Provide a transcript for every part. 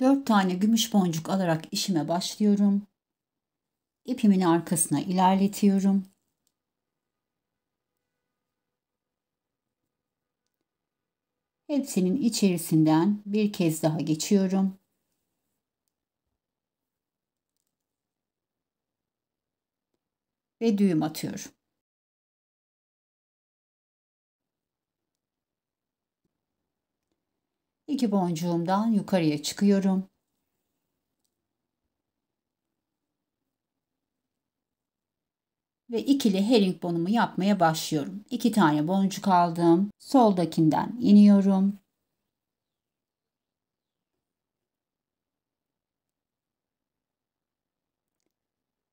Dört tane gümüş boncuk alarak işime başlıyorum. İpimin arkasına ilerletiyorum. Hepsinin içerisinden bir kez daha geçiyorum. Ve düğüm atıyorum. İki boncuğumdan yukarıya çıkıyorum. Ve ikili herringbonumu yapmaya başlıyorum. 2 tane boncuk aldım. Soldakinden iniyorum.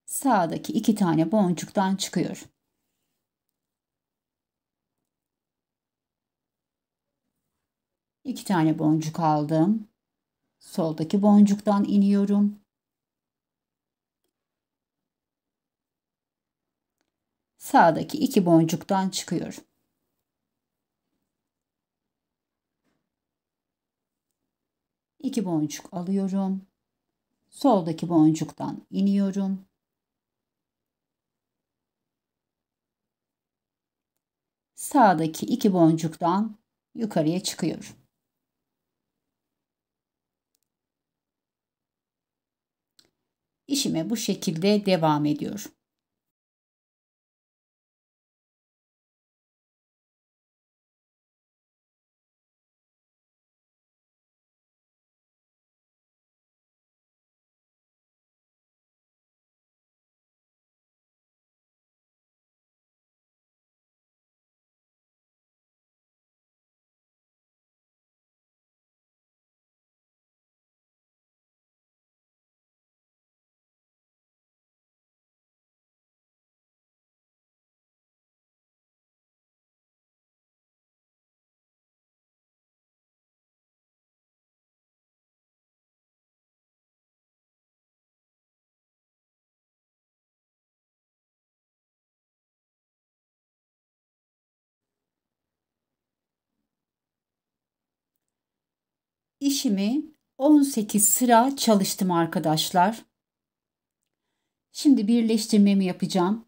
Sağdaki 2 tane boncuktan çıkıyorum. İki tane boncuk aldım. Soldaki boncuktan iniyorum. Sağdaki 2 boncuktan çıkıyorum. İki boncuk alıyorum. Soldaki boncuktan iniyorum. Sağdaki 2 boncuktan yukarıya çıkıyorum. İşime bu şekilde devam ediyorum. İşimi 18 sıra çalıştım arkadaşlar. Şimdi birleştirmemi yapacağım.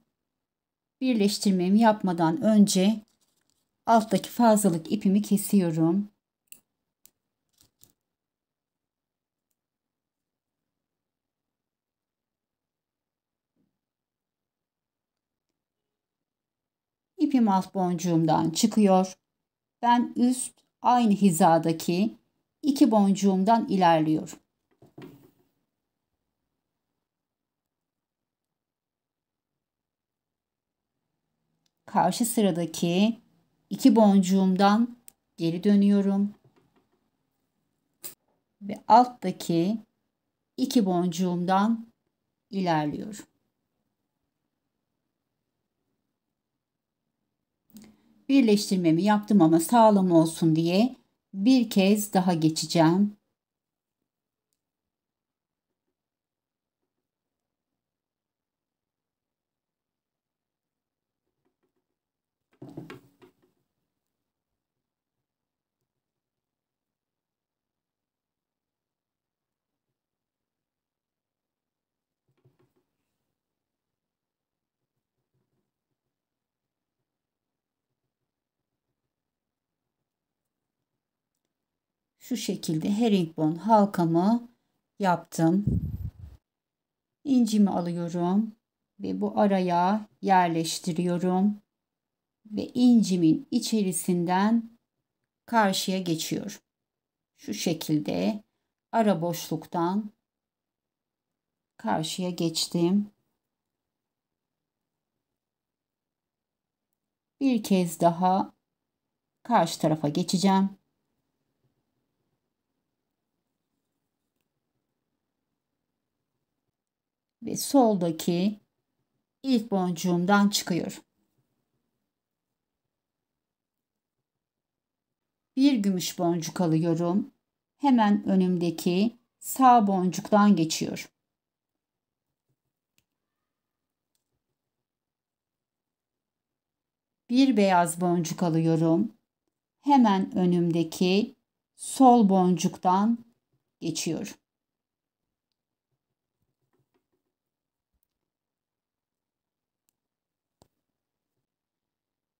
Birleştirmemi yapmadan önce alttaki fazlalık ipimi kesiyorum. İpim alt boncuğumdan çıkıyor. Ben üst aynı hizadaki 2 boncuğumdan ilerliyorum. Karşı sıradaki 2 boncuğumdan geri dönüyorum. Ve alttaki 2 boncuğumdan ilerliyor. Birleştirmemi yaptım ama sağlam olsun diye bir kez daha geçeceğim. Şu şekilde herringbone halkamı yaptım. İncimi alıyorum ve bu araya yerleştiriyorum ve incimin içerisinden karşıya geçiyor. Şu şekilde ara boşluktan karşıya geçtim. Bir kez daha karşı tarafa geçeceğim. Ve soldaki ilk boncuğumdan çıkıyor. Bir gümüş boncuk alıyorum. Hemen önümdeki sağ boncuktan geçiyor. Bir beyaz boncuk alıyorum. Hemen önümdeki sol boncuktan geçiyor.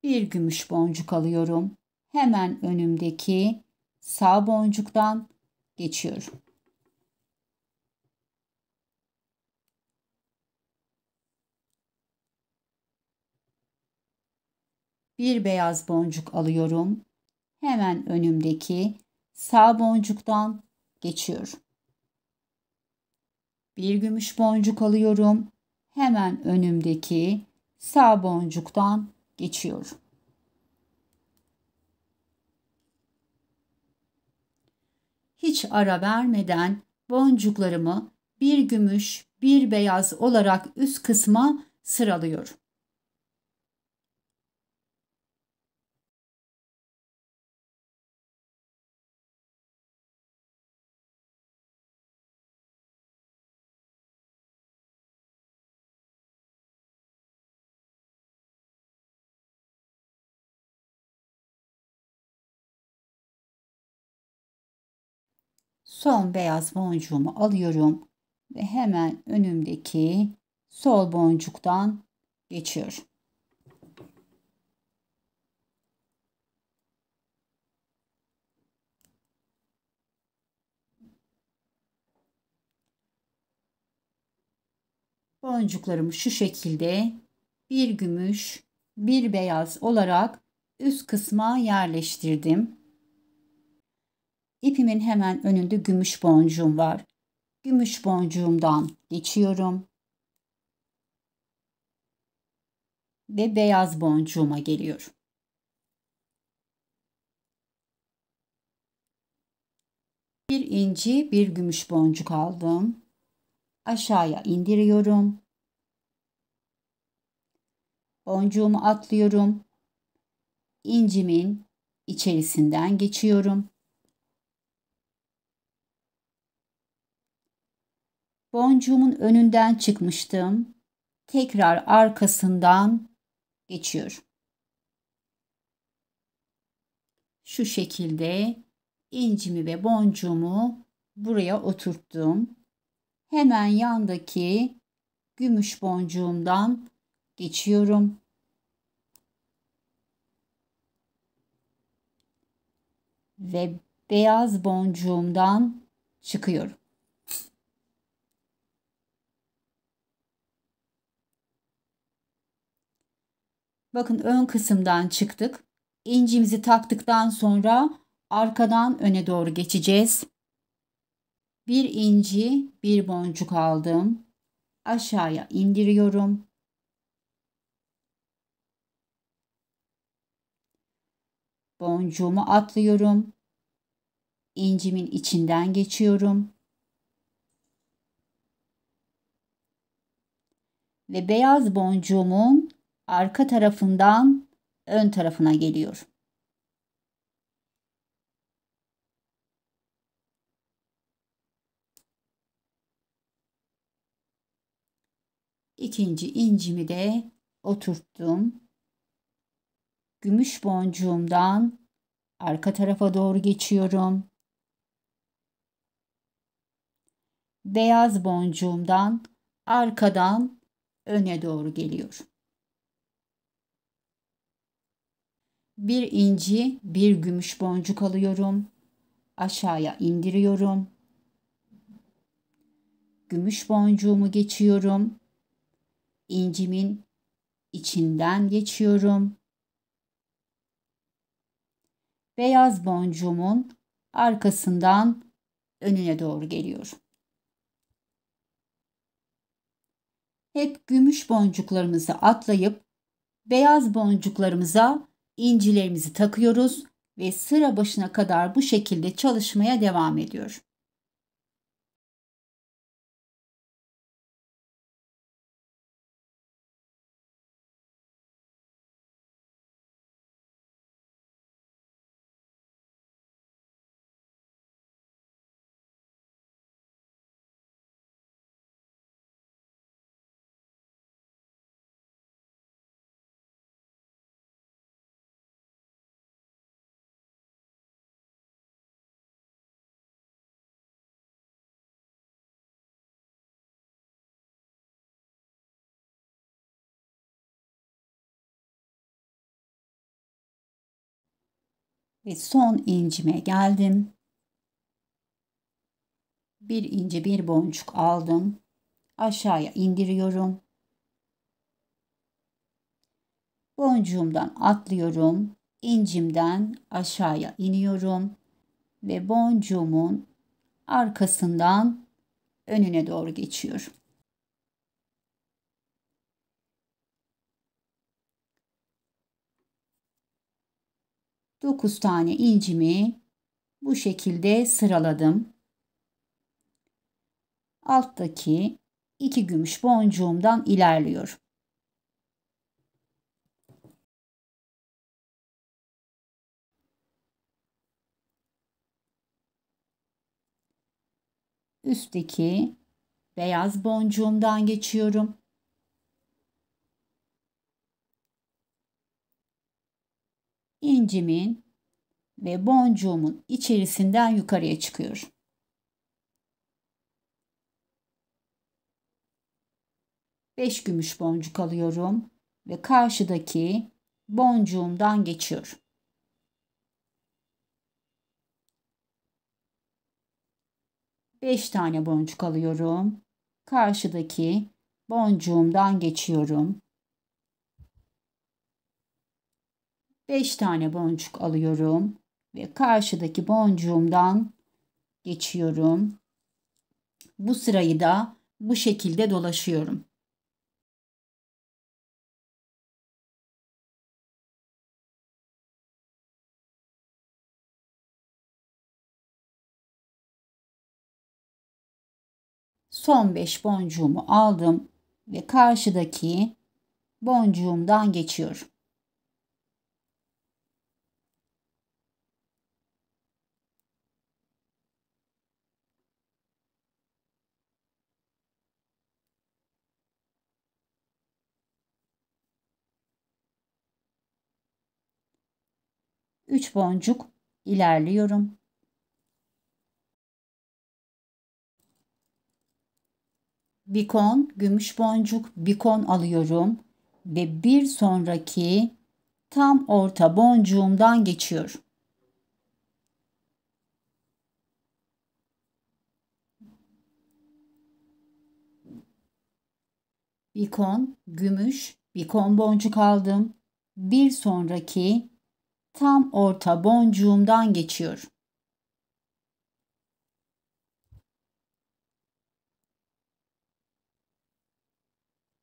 Bir gümüş boncuk alıyorum. Hemen önümdeki sağ boncuktan geçiyor. Bir beyaz boncuk alıyorum. Hemen önümdeki sağ boncuktan geçiyor. Bir gümüş boncuk alıyorum. Hemen önümdeki sağ boncuktan geçiyor. Hiç ara vermeden boncuklarımı bir gümüş, bir beyaz olarak üst kısma sıralıyorum. Son beyaz boncuğumu alıyorum ve hemen önümdeki sol boncuktan geçiyorum. Boncuklarımı şu şekilde bir gümüş, bir beyaz olarak üst kısma yerleştirdim. İpimin hemen önünde gümüş boncuğum var. Gümüş boncuğumdan geçiyorum ve beyaz boncuğuma geliyorum. Bir inci, bir gümüş boncuk aldım. Aşağıya indiriyorum. Boncuğumu atlıyorum. İncimin içerisinden geçiyorum. Boncuğumun önünden çıkmıştım. Tekrar arkasından geçiyorum. Şu şekilde incimi ve boncuğumu buraya oturttum. Hemen yandaki gümüş boncuğumdan geçiyorum. Ve beyaz boncuğumdan çıkıyorum. Bakın ön kısımdan çıktık. İncimizi taktıktan sonra arkadan öne doğru geçeceğiz. Bir inci, bir boncuk aldım. Aşağıya indiriyorum. Boncuğumu atlıyorum. İncimin içinden geçiyorum. ve beyaz boncuğumun arka tarafından ön tarafına geliyor. İkinci incimi de oturttum. Gümüş boncuğumdan arka tarafa doğru geçiyorum. Beyaz boncuğumdan arkadan öne doğru geliyor. Bir inci, bir gümüş boncuk alıyorum. Aşağıya indiriyorum. Gümüş boncuğumu geçiyorum. İncimin içinden geçiyorum. Beyaz boncuğumun arkasından önüne doğru geliyor. Hep gümüş boncuklarımızı atlayıp beyaz boncuklarımıza incilerimizi takıyoruz ve sıra başına kadar bu şekilde çalışmaya devam ediyor. Ve son incime geldim. Bir ince bir boncuk aldım. Aşağıya indiriyorum. Boncuğumdan atlıyorum. İncimden aşağıya iniyorum ve boncuğumun arkasından önüne doğru geçiyorum. Dokuz tane incimi bu şekilde sıraladım. Alttaki iki gümüş boncuğumdan ilerliyorum. Üstteki beyaz boncuğumdan geçiyorum. İncimin ve boncuğumun içerisinden yukarıya çıkıyorum. Beş gümüş boncuk alıyorum ve karşıdaki boncuğumdan geçiyorum. Beş tane boncuk alıyorum. Karşıdaki boncuğumdan geçiyorum. 5 tane boncuk alıyorum ve karşıdaki boncuğumdan geçiyorum. Bu sırayı da bu şekilde dolaşıyorum. Son 5 boncuğumu aldım ve karşıdaki boncuğumdan geçiyorum. Üç boncuk ilerliyorum. Bikon, gümüş boncuk, bikon alıyorum ve bir sonraki tam orta boncuğumdan geçiyorum. Bikon, gümüş, bikon boncuk aldım. Bir sonraki tam orta boncuğumdan geçiyorum.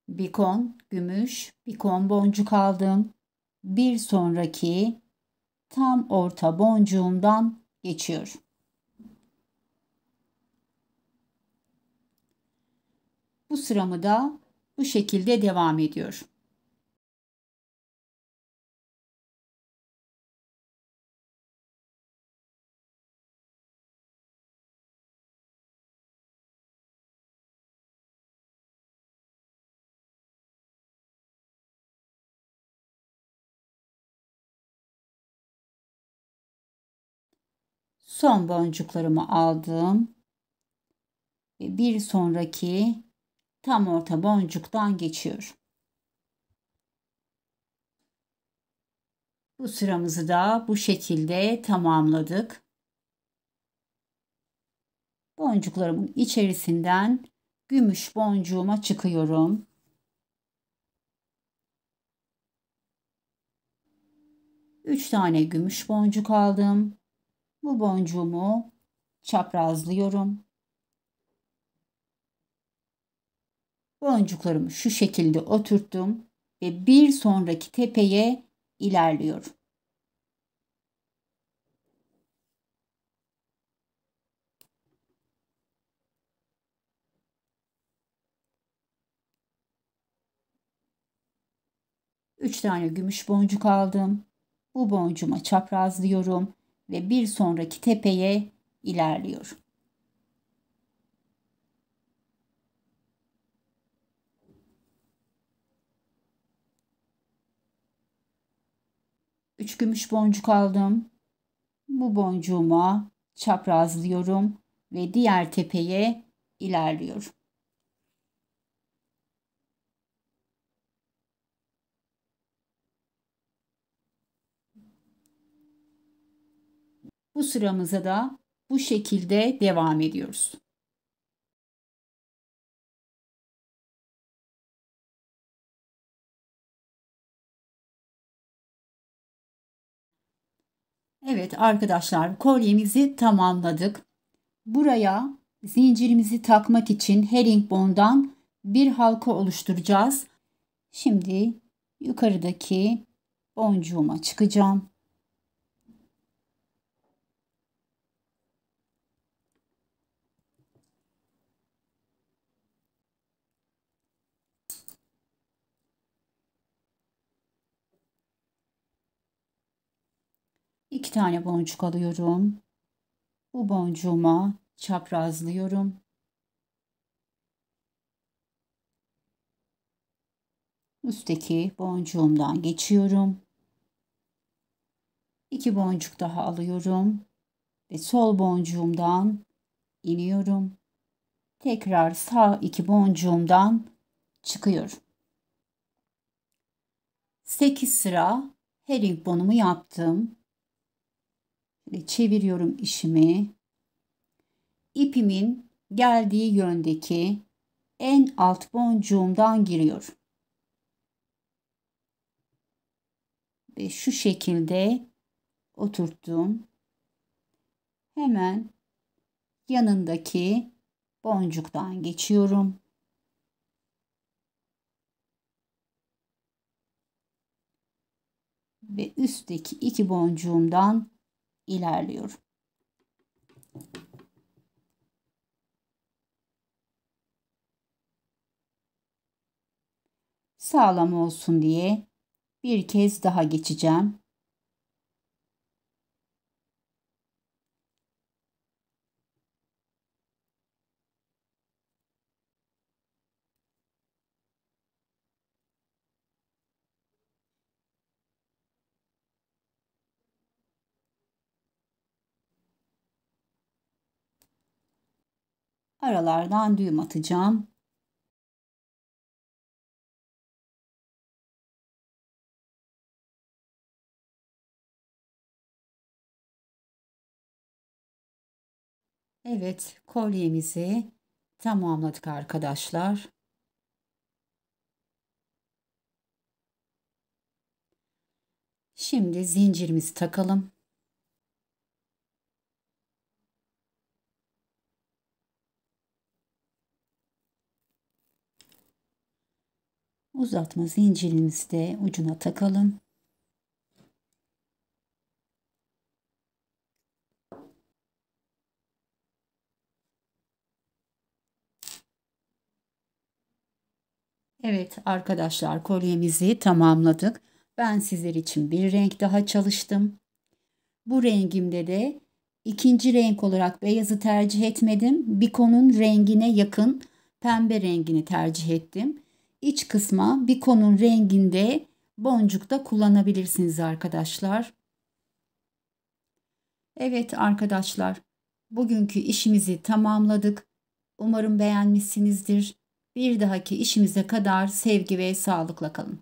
Bikon, gümüş, bikon boncuk aldım. Bir sonraki tam orta boncuğumdan geçiyorum. Bu sıramı da Bu şekilde devam ediyor. Son boncuklarımı aldım ve bir sonraki tam orta boncuktan geçiyorum. Bu sıramızı da bu şekilde tamamladık. Boncuklarımın içerisinden gümüş boncuğuma çıkıyorum. Üç tane gümüş boncuk aldım. Bu boncuğumu çaprazlıyorum. Boncuklarımı şu şekilde oturttum ve bir sonraki tepeye ilerliyorum. Üç tane gümüş boncuk aldım. Bu boncuğuma çaprazlıyorum ve bir sonraki tepeye ilerliyorum. Üç gümüş boncuk aldım. Bu boncuğuma çaprazlıyorum ve diğer tepeye ilerliyorum. Bu sıramıza da bu şekilde devam ediyoruz. Evet arkadaşlar, kolyemizi tamamladık. Buraya zincirimizi takmak için herringbondan bir halka oluşturacağız. Şimdi yukarıdaki boncuğuma çıkacağım. İki tane boncuk alıyorum. Bu boncuğuma çaprazlıyorum. Üstteki boncuğumdan geçiyorum. İki boncuk daha alıyorum ve sol boncuğumdan iniyorum. Tekrar sağ iki boncuğumdan çıkıyorum. 8 sıra herringbonumu yaptım. Ve çeviriyorum işimi. İpimin geldiği yöndeki en alt boncuğumdan giriyorum. Ve şu şekilde oturttum. Hemen yanındaki boncuktan geçiyorum. Ve üstteki iki boncuğumdan ilerliyorum. Sağlam olsun diye bir kez daha geçeceğim. Aralardan düğüm atacağım. Evet, kolyemizi tamamladık arkadaşlar. Şimdi zincirimizi takalım. Uzatma zincirimizi de ucuna takalım. Evet arkadaşlar, kolyemizi tamamladık. Ben sizler için bir renk daha çalıştım. Bu rengimde de ikinci renk olarak beyazı tercih etmedim. Bikonun rengine yakın pembe rengini tercih ettim. İç kısma bikonun renginde boncuk da kullanabilirsiniz arkadaşlar. Evet arkadaşlar, bugünkü işimizi tamamladık. Umarım beğenmişsinizdir. Bir dahaki işimize kadar sevgi ve sağlıkla kalın.